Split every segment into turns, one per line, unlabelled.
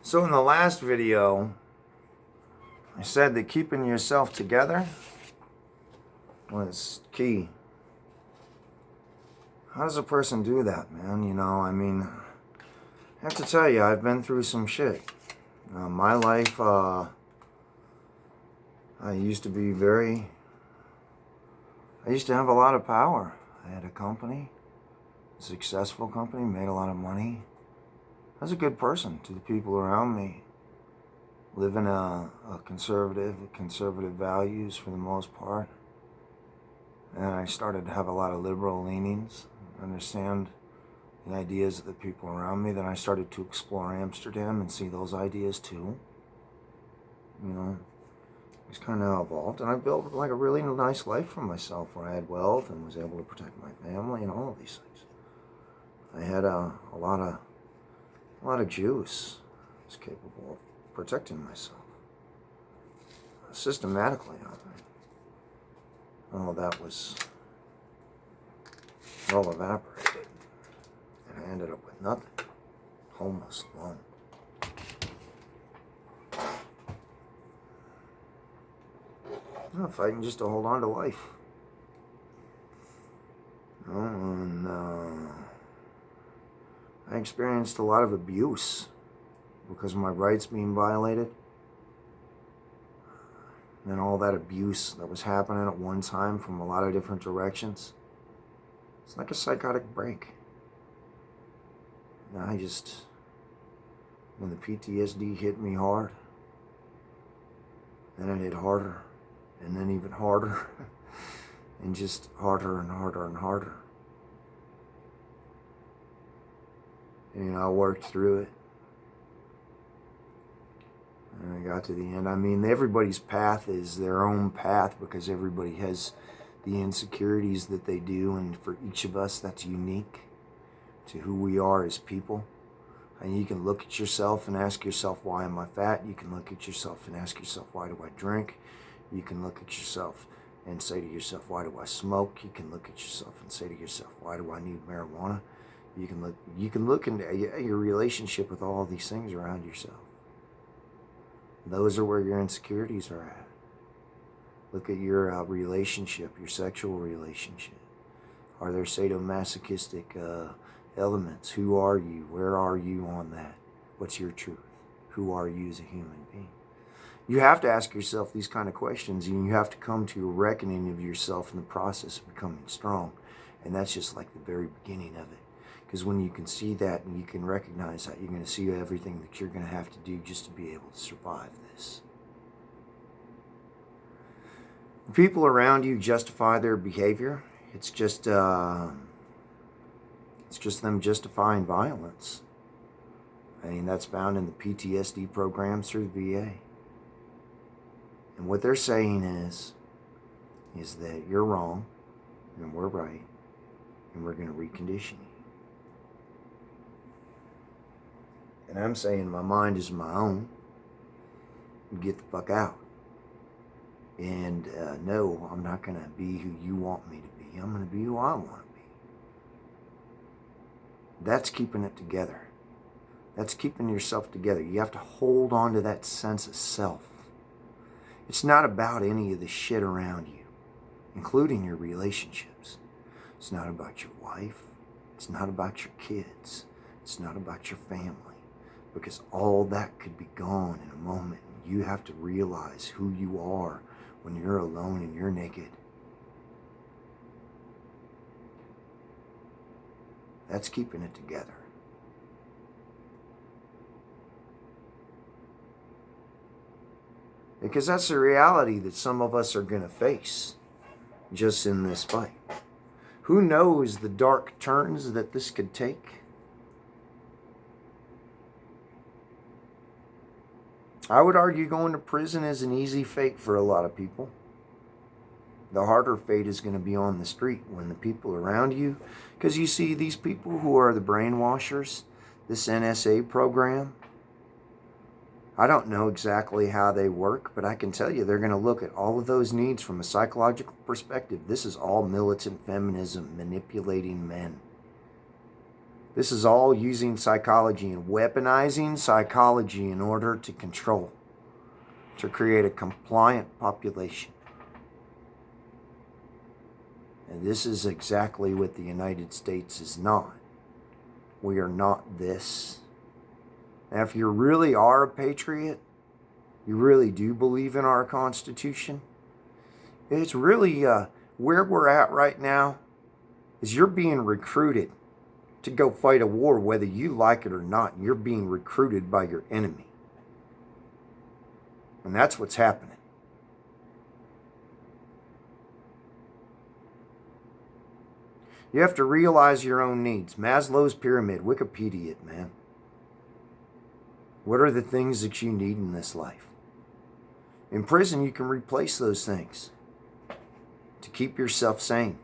So in the last video, I said that keeping yourself together was key. How does a person do that, man? I have to tell you, I've been through some shit. My life, I used to have a lot of power. I had a company, a successful company, made a lot of money. I was a good person to the people around me. Living a conservative values for the most part. And I started to have a lot of liberal leanings, understand the ideas of the people around me. Then I started to explore Amsterdam and see those ideas too. It's kind of evolved, and I built like a really nice life for myself, where I had wealth and was able to protect my family and all of these things. I had a lot of juice. I was capable of protecting myself systematically. All that was all evaporated, and I ended up with nothing, homeless, alone. I'm fighting just to hold on to life. And I experienced a lot of abuse because of my rights being violated. And all that abuse that was happening at one time from a lot of different directions. It's like a psychotic break. And when the PTSD hit me hard, then it hit harder, and then even harder, and just harder and harder and harder. And I worked through it. And I got to the end. Everybody's path is their own path because everybody has the insecurities that they do, and for each of us, that's unique to who we are as people. And you can look at yourself and ask yourself, why am I fat? You can look at yourself and ask yourself, why do I drink? You can look at yourself and say to yourself, why do I smoke? You can look at yourself and say to yourself, why do I need marijuana? You can look into your relationship with all these things around yourself. Those are where your insecurities are at. Look at your relationship, your sexual relationship. Are there sadomasochistic elements? Who are you? Where are you on that? What's your truth? Who are you as a human being? You have to ask yourself these kind of questions, and you have to come to a reckoning of yourself in the process of becoming strong. And that's just like the very beginning of it. Because when you can see that and you can recognize that, you're going to see everything that you're going to have to do just to be able to survive this. The people around you justify their behavior. It's just them justifying violence. That's found in the PTSD programs through the VA. And what they're saying is that you're wrong and we're right, and we're going to recondition you. And I'm saying my mind is my own. Get the fuck out. And no, I'm not going to be who you want me to be. I'm going to be who I want to be. That's keeping it together. That's keeping yourself together. You have to hold on to that sense of self. It's not about any of the shit around you, including your relationships. It's not about your wife. It's not about your kids. It's not about your family. Because all that could be gone in a moment. You have to realize who you are when you're alone and you're naked. That's keeping it together. Because that's the reality that some of us are going to face just in this fight. Who knows the dark turns that this could take? I would argue going to prison is an easy fate for a lot of people. The harder fate is going to be on the street when the people around you, because you see these people who are the brainwashers, this NSA program, I don't know exactly how they work, but I can tell you they're going to look at all of those needs from a psychological perspective. This is all militant feminism manipulating men. This is all using psychology and weaponizing psychology in order to control, to create a compliant population. And this is exactly what the United States is not. We are not this. Now, if you really are a patriot, you really do believe in our Constitution, it's really where we're at right now is you're being recruited to go fight a war, whether you like it or not. You're being recruited by your enemy. And that's what's happening. You have to realize your own needs. Maslow's pyramid, Wikipedia it, man. What are the things that you need in this life? In prison, you can replace those things to keep yourself sane.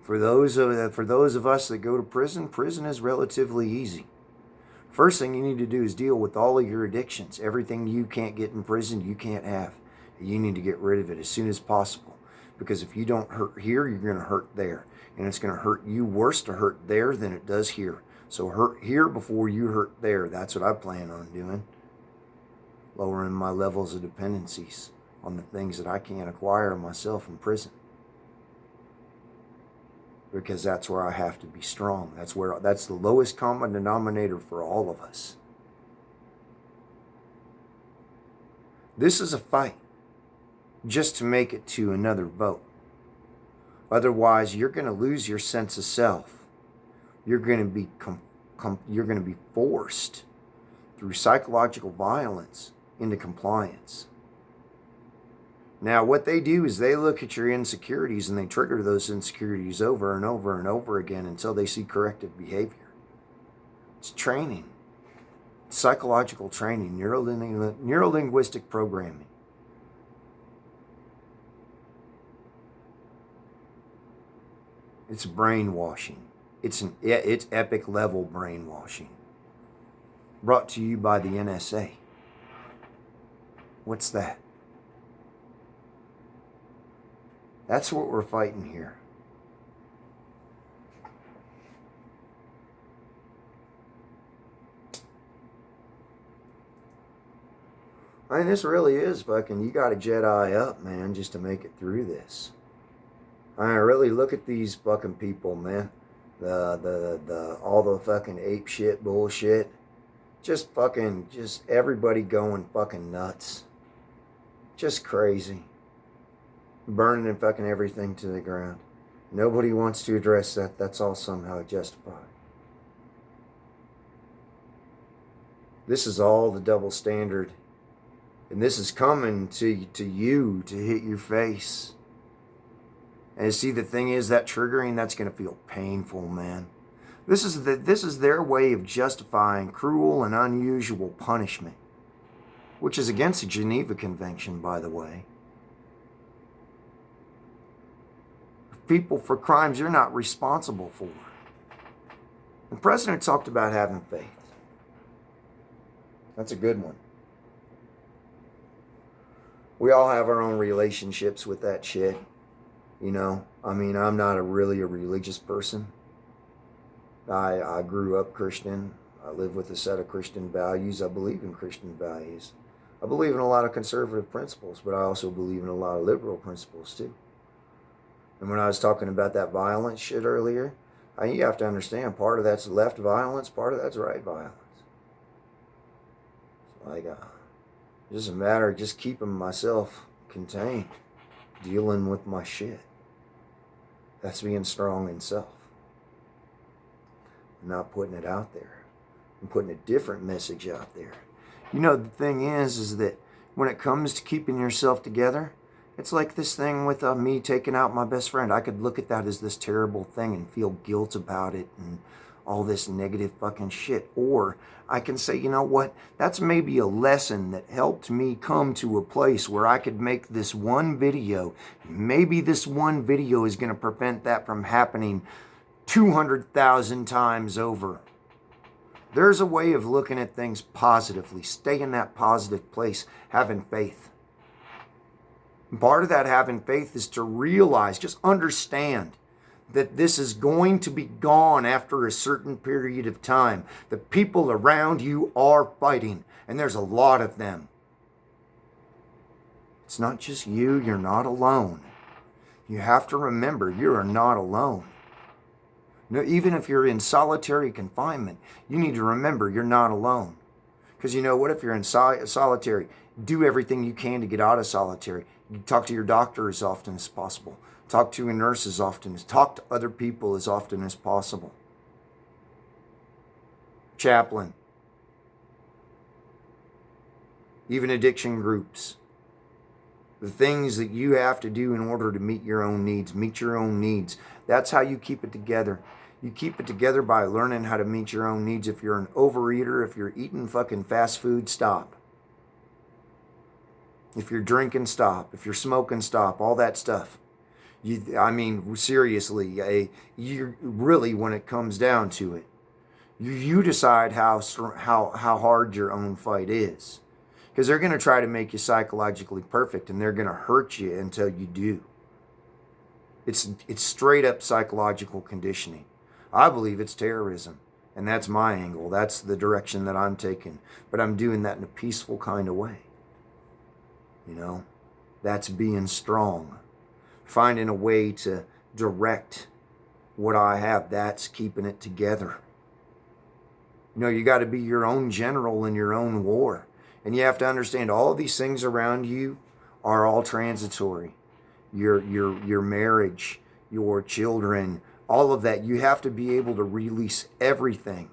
For those of us that go to prison, prison is relatively easy. First thing you need to do is deal with all of your addictions. Everything you can't get in prison, you can't have. You need to get rid of it as soon as possible. Because if you don't hurt here, you're going to hurt there. And it's going to hurt you worse to hurt there than it does here. So hurt here before you hurt there. That's what I plan on doing. Lowering my levels of dependencies on the things that I can't acquire myself in prison. Because that's where I have to be strong. That's the lowest common denominator for all of us. This is a fight just to make it to another vote. Otherwise, you're going to lose your sense of self. You're going to be forced through psychological violence into compliance. Now, what they do is they look at your insecurities and they trigger those insecurities over and over and over again until they see corrective behavior. It's training. It's psychological training, neuro-linguistic programming. It's brainwashing. It's epic level brainwashing. Brought to you by the NSA. What's that? That's what we're fighting here. I mean, this really is fucking, you got to Jedi up, man, just to make it through this. I really look at these fucking people, man. All the fucking ape shit bullshit. Just everybody going fucking nuts. Just crazy. Burning and fucking everything to the ground. Nobody wants to address that. That's all somehow justified. This is all the double standard. And this is coming to you to hit your face. And see, the thing is, that triggering, that's going to feel painful, man. This is their way of justifying cruel and unusual punishment, which is against the Geneva Convention, by the way. People for crimes you're not responsible for. The president talked about having faith. That's a good one. We all have our own relationships with that shit. You know, I mean, I'm not really a religious person. I grew up Christian. I live with a set of Christian values. I believe in Christian values. I believe in a lot of conservative principles, but I also believe in a lot of liberal principles too. And when I was talking about that violence shit earlier, you have to understand, part of that's left violence, part of that's right violence. It's like, it's just a matter of just keeping myself contained, dealing with my shit. That's being strong in self. Not putting it out there. I'm putting a different message out there. You know, the thing is that when it comes to keeping yourself together, it's like this thing with me taking out my best friend. I could look at that as this terrible thing and feel guilt about it and all this negative fucking shit. Or I can say, you know what? That's maybe a lesson that helped me come to a place where I could make this one video. Maybe this one video is going to prevent that from happening 200,000 times over. There's a way of looking at things positively. Stay in that positive place, having faith. And part of that having faith is to realize, just understand that this is going to be gone after a certain period of time. The people around you are fighting, and there's a lot of them. It's not just you. You're not alone. You have to remember you are not alone. No, even if you're in solitary confinement, you need to remember you're not alone. Because you know what? If you're in solitary, do everything you can to get out of solitary. You talk to your doctor as often as possible. Talk to a nurse as often as, talk to other people as often as possible. Chaplain. Even addiction groups. The things that you have to do in order to meet your own needs. Meet your own needs. That's how you keep it together. You keep it together by learning how to meet your own needs. If you're an overeater, if you're eating fucking fast food, stop. If you're drinking, stop. If you're smoking, stop. All that stuff. Seriously, you really, when it comes down to it, you decide how hard your own fight is. Because they're going to try to make you psychologically perfect, and they're going to hurt you until you do. It's straight up psychological conditioning. I believe it's terrorism, and that's my angle. That's the direction that I'm taking. But I'm doing that in a peaceful kind of way. You know, that's being strong. Finding a way to direct what I have, that's keeping it together. You know, you got to be your own general in your own war. And you have to understand all of these things around you are all transitory. Your marriage, your children, all of that. You have to be able to release everything.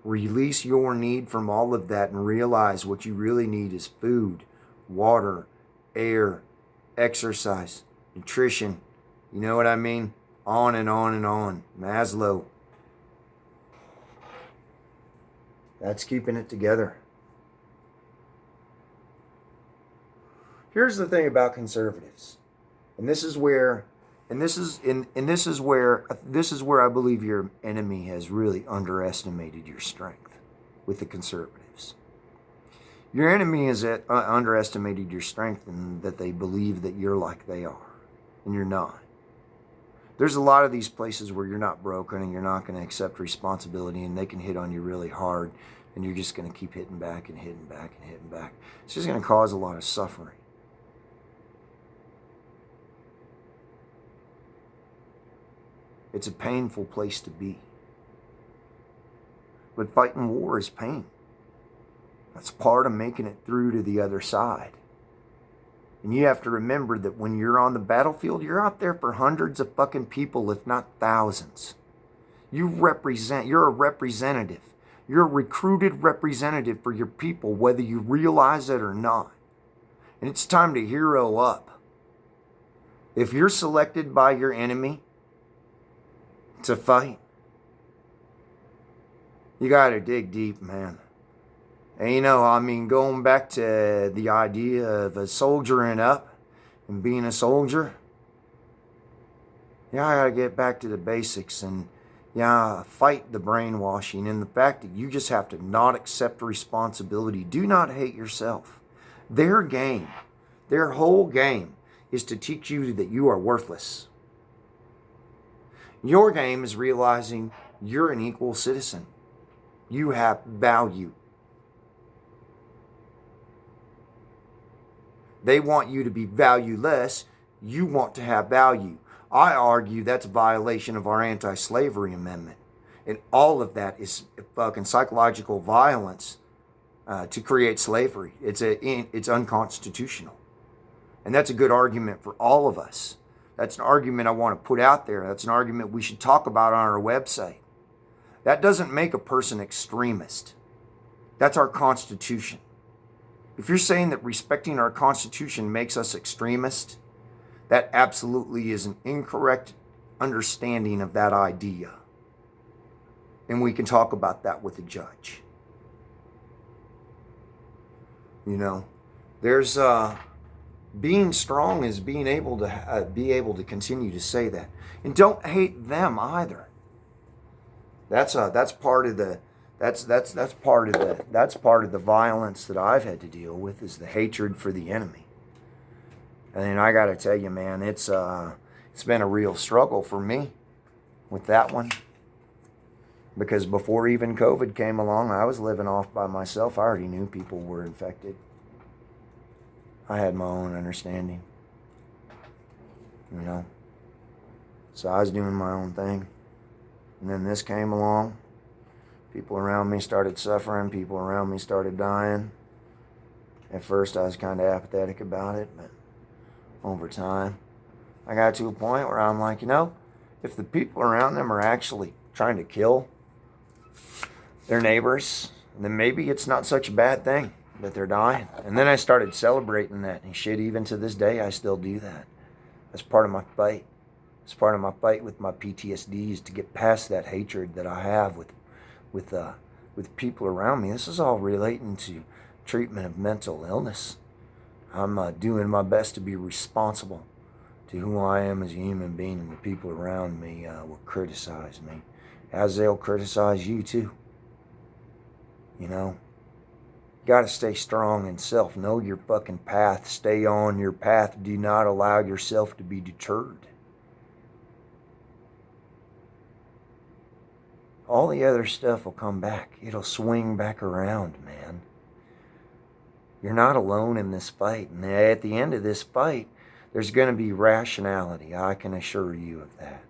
Release your need from all of that and realize what you really need is food, water, air, exercise, nutrition. You know what I mean? On and on and on. Maslow. That's keeping it together. Here's the thing about conservatives. And this is where I believe your enemy has really underestimated your strength with the conservatives. Your enemy has underestimated your strength in that they believe that you're like they are, and you're not. There's a lot of these places where you're not broken and you're not going to accept responsibility, and they can hit on you really hard, and you're just going to keep hitting back and hitting back and hitting back. It's just going to cause a lot of suffering. It's a painful place to be. But fighting war is pain. That's part of making it through to the other side. And you have to remember that when you're on the battlefield, you're out there for hundreds of fucking people, if not thousands. You're a representative. You're a recruited representative for your people, whether you realize it or not. And it's time to hero up. If you're selected by your enemy to fight, you got to dig deep, man. And you know, I mean, going back to the idea of a soldiering up and being a soldier, I got to get back to the basics and, fight the brainwashing and the fact that you just have to not accept responsibility. Do not hate yourself. Their game, their whole game is to teach you that you are worthless. Your game is realizing you're an equal citizen. You have value. They want you to be valueless. You want to have value. I argue that's a violation of our anti-slavery amendment. And all of that is fucking psychological violence to create slavery. It's unconstitutional. And that's a good argument for all of us. That's an argument I want to put out there. That's an argument we should talk about on our website. That doesn't make a person extremist. That's our Constitution. If you're saying that respecting our Constitution makes us extremist, that absolutely is an incorrect understanding of that idea. And we can talk about that with a judge. You know, there's being strong is being able to continue to say that, and don't hate them either. That's part of the violence that I've had to deal with, is the hatred for the enemy. And I got to tell you, man, it's It's been a real struggle for me with that one. Because before even COVID came along, I was living off by myself. I already knew people were infected. I had my own understanding. You know? So I was doing my own thing. And then this came along. People around me started suffering. People around me started dying. At first I was kind of apathetic about it, but over time, I got to a point where I'm like, if the people around them are actually trying to kill their neighbors, then maybe it's not such a bad thing that they're dying. And then I started celebrating that. And shit, even to this day, I still do that. That's part of my fight. It's part of my fight with my PTSD, is to get past that hatred that I have with people around me. This is all relating to treatment of mental illness. I'm doing my best to be responsible to who I am as a human being, and the people around me will criticize me, as they'll criticize you too. You gotta stay strong in self. Know your fucking path. Stay on your path. Do not allow yourself to be deterred. All the other stuff will come back. It'll swing back around, man. You're not alone in this fight. And at the end of this fight, there's going to be rationality. I can assure you of that.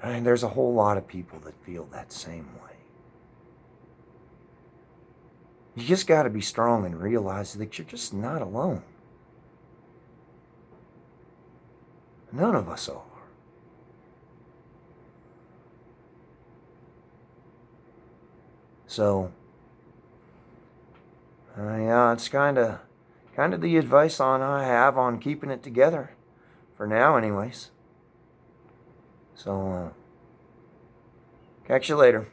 And there's a whole lot of people that feel that same way. You just got to be strong and realize that you're just not alone. None of us are. So, yeah, it's kind of the advice I have on keeping it together, for now anyways. So, catch you later.